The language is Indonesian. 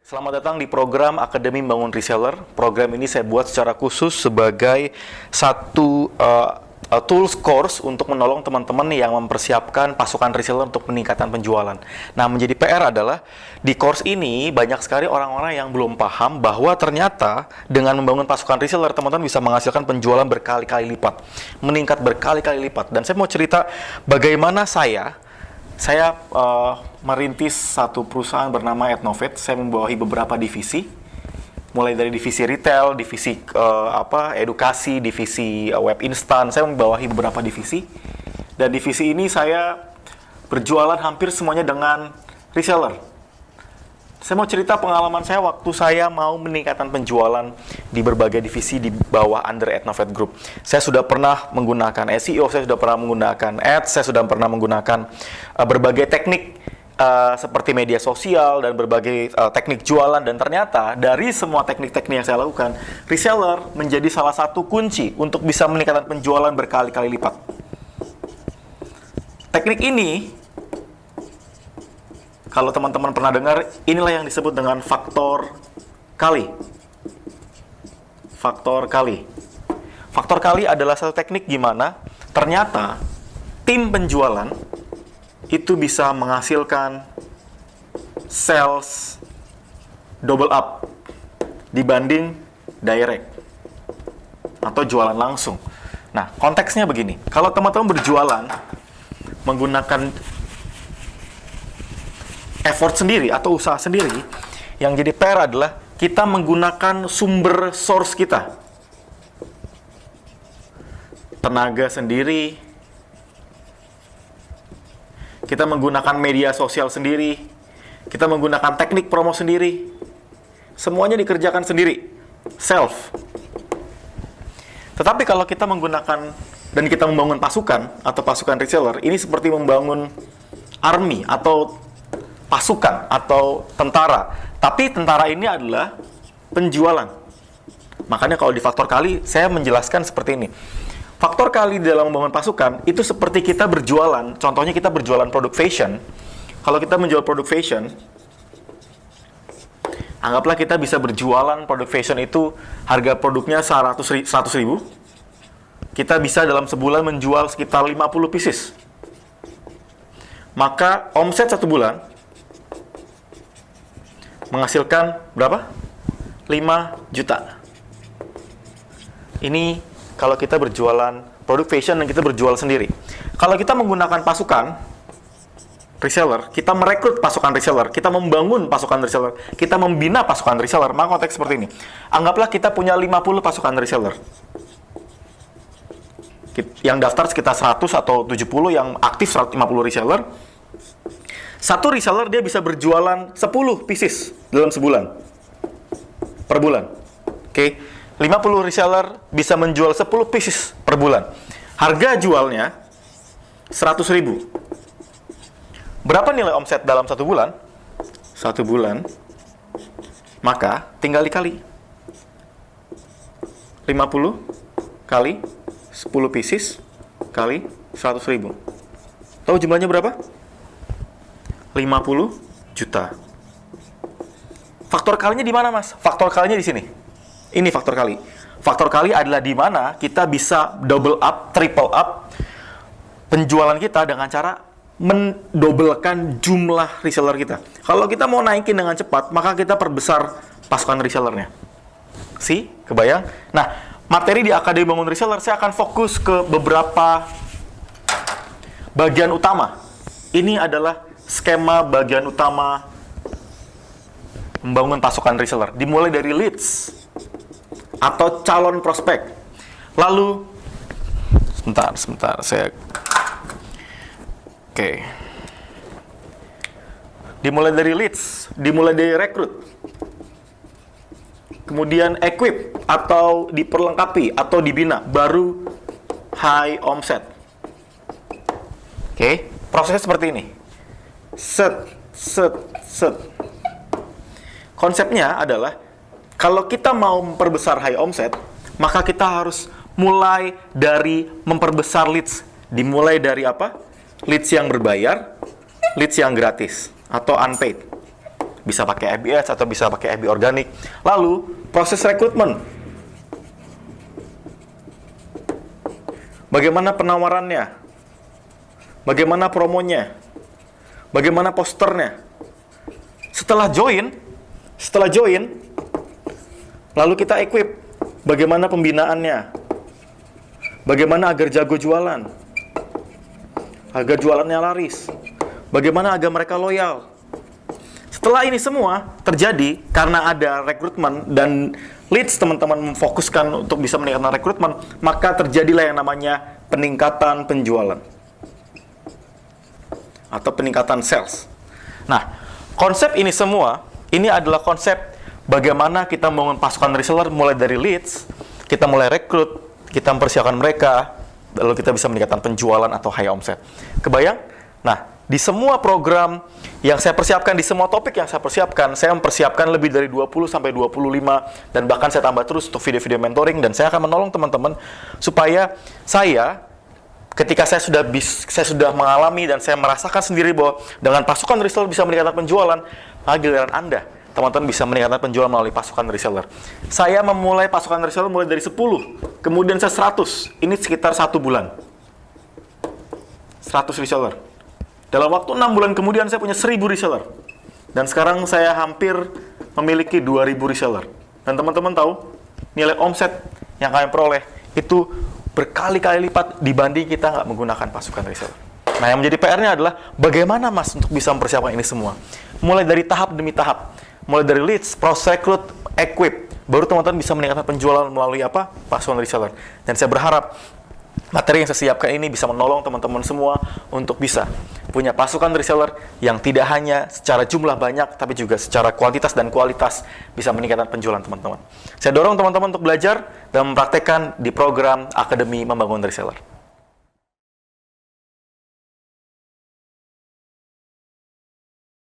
Selamat datang di program Akademi Membangun Reseller. Program ini saya buat secara khusus sebagai satu tools course untuk menolong teman-teman yang mempersiapkan pasukan reseller untuk peningkatan penjualan. Nah, menjadi PR adalah di course ini banyak sekali orang-orang yang belum paham bahwa ternyata dengan membangun pasukan reseller, teman-teman bisa menghasilkan penjualan berkali-kali lipat, meningkat berkali-kali lipat. Dan saya mau cerita bagaimana saya merintis satu perusahaan bernama Ethnovet. Saya membawahi beberapa divisi, mulai dari divisi retail, divisi edukasi, divisi web instan. Saya membawahi beberapa divisi, dan divisi ini saya berjualan hampir semuanya dengan reseller. Saya mau cerita pengalaman saya waktu saya mau meningkatkan penjualan di berbagai divisi di bawah under Ethnovet Group. Saya sudah pernah menggunakan SEO, saya sudah pernah menggunakan ads, saya sudah pernah menggunakan berbagai teknik seperti media sosial dan berbagai teknik jualan, dan ternyata dari semua teknik-teknik yang saya lakukan, reseller menjadi salah satu kunci untuk bisa meningkatkan penjualan berkali-kali lipat. Teknik ini, kalau teman-teman pernah dengar, inilah yang disebut dengan faktor kali. Faktor kali. Faktor kali adalah satu teknik gimana ternyata tim penjualan itu bisa menghasilkan sales double up dibanding direct atau jualan langsung. Nah, konteksnya begini. Kalau teman-teman berjualan menggunakan effort sendiri atau usaha sendiri, yang jadi PR adalah kita menggunakan sumber source kita. Tenaga sendiri, kita menggunakan media sosial sendiri, kita menggunakan teknik promo sendiri. Semuanya dikerjakan sendiri, self. Tetapi kalau kita menggunakan dan kita membangun pasukan atau pasukan reseller, ini seperti membangun army atau pasukan atau tentara. Tapi tentara ini adalah penjualan. Makanya kalau di faktor kali, saya menjelaskan seperti ini. Faktor kali dalam membangun pasukan, itu seperti kita berjualan. Contohnya kita berjualan produk fashion. Kalau kita menjual produk fashion, anggaplah kita bisa berjualan produk fashion itu, harga produknya 100 ribu. Kita bisa dalam sebulan menjual sekitar 50 pieces. Maka omset satu bulan menghasilkan berapa? 5 juta. Ini kalau kita berjualan produk fashion dan kita berjual sendiri. Kalau kita menggunakan pasukan reseller, kita merekrut pasukan reseller, kita membangun pasukan reseller, kita membina pasukan reseller, maka konteks seperti ini. Anggaplah kita punya 50 pasukan reseller. Yang daftar sekitar 100 atau 70, yang aktif 150 reseller. Satu reseller dia bisa berjualan 10 pieces dalam sebulan. Per bulan. Oke. 50 reseller bisa menjual 10 pieces per bulan. Harga jualnya 100 ribu. Berapa nilai omset dalam satu bulan? Satu bulan. Maka tinggal dikali. 50 kali 10 pieces kali 100 ribu. Tahu jumlahnya berapa? 50 juta. Faktor kalinya di mana, Mas? Faktor kalinya di sini. Ini faktor kali. Faktor kali adalah di mana kita bisa double up, triple up penjualan kita dengan cara mendobelkan jumlah reseller kita. Kalau kita mau naikin dengan cepat, maka kita perbesar pasukan resellernya. Kebayang? Nah, materi di Akademi Bangun Reseller, saya akan fokus ke beberapa bagian utama. Ini adalah skema bagian utama membangun pasukan reseller. Dimulai dari leads atau calon prospek. Lalu sebentar Oke. Dimulai dari leads, dimulai dari rekrut. Kemudian equip atau diperlengkapi atau dibina, baru high omset. Oke, prosesnya seperti ini. Set. Konsepnya adalah kalau kita mau memperbesar high omset, maka kita harus mulai dari memperbesar leads. Dimulai dari apa? Leads yang berbayar, leads yang gratis atau unpaid. bisa pakai FB Ads atau bisa pakai FB organik. Lalu proses rekrutmen. Bagaimana penawarannya? Bagaimana promonya? Bagaimana posternya? Setelah join, lalu kita equip. Bagaimana pembinaannya? Bagaimana agar jago jualan? Agar jualannya laris? Bagaimana agar mereka loyal? Setelah ini semua terjadi karena ada rekrutmen dan leads teman-teman memfokuskan untuk bisa meningkatkan rekrutmen, maka terjadilah yang namanya peningkatan penjualan atau peningkatan sales. Nah, konsep ini semua, ini adalah konsep bagaimana kita membangun pasukan reseller mulai dari leads, kita mulai rekrut, kita mempersiapkan mereka, lalu kita bisa meningkatkan penjualan atau high omset. Kebayang? Nah, di semua program yang saya persiapkan, di semua topik yang saya mempersiapkan lebih dari 20 sampai 25 dan bahkan saya tambah terus untuk video-video mentoring, dan saya akan menolong teman-teman supaya saya ketika saya sudah mengalami dan saya merasakan sendiri bahwa dengan pasukan reseller bisa meningkatkan penjualan, maka giliran Anda, teman-teman, bisa meningkatkan penjualan melalui pasukan reseller. Saya memulai pasukan reseller mulai dari 10, kemudian saya 100. Ini sekitar 1 bulan. 100 reseller. Dalam waktu 6 bulan kemudian saya punya 1000 reseller. Dan sekarang saya hampir memiliki 2000 reseller. Dan teman-teman tahu, nilai omset yang kalian peroleh itu berkali-kali lipat dibanding kita nggak menggunakan pasukan reseller. Nah, yang menjadi PR-nya adalah bagaimana Mas untuk bisa mempersiapkan ini semua. Mulai dari tahap demi tahap. Mulai dari leads, proses rekrut, equip. Baru teman-teman bisa meningkatkan penjualan melalui apa? Pasukan reseller. Dan saya berharap materi yang saya siapkan ini bisa menolong teman-teman semua untuk bisa punya pasukan reseller yang tidak hanya secara jumlah banyak, tapi juga secara kuantitas dan kualitas bisa meningkatkan penjualan teman-teman. Saya dorong teman-teman untuk belajar dan mempraktekkan di program Akademi Membangun Reseller.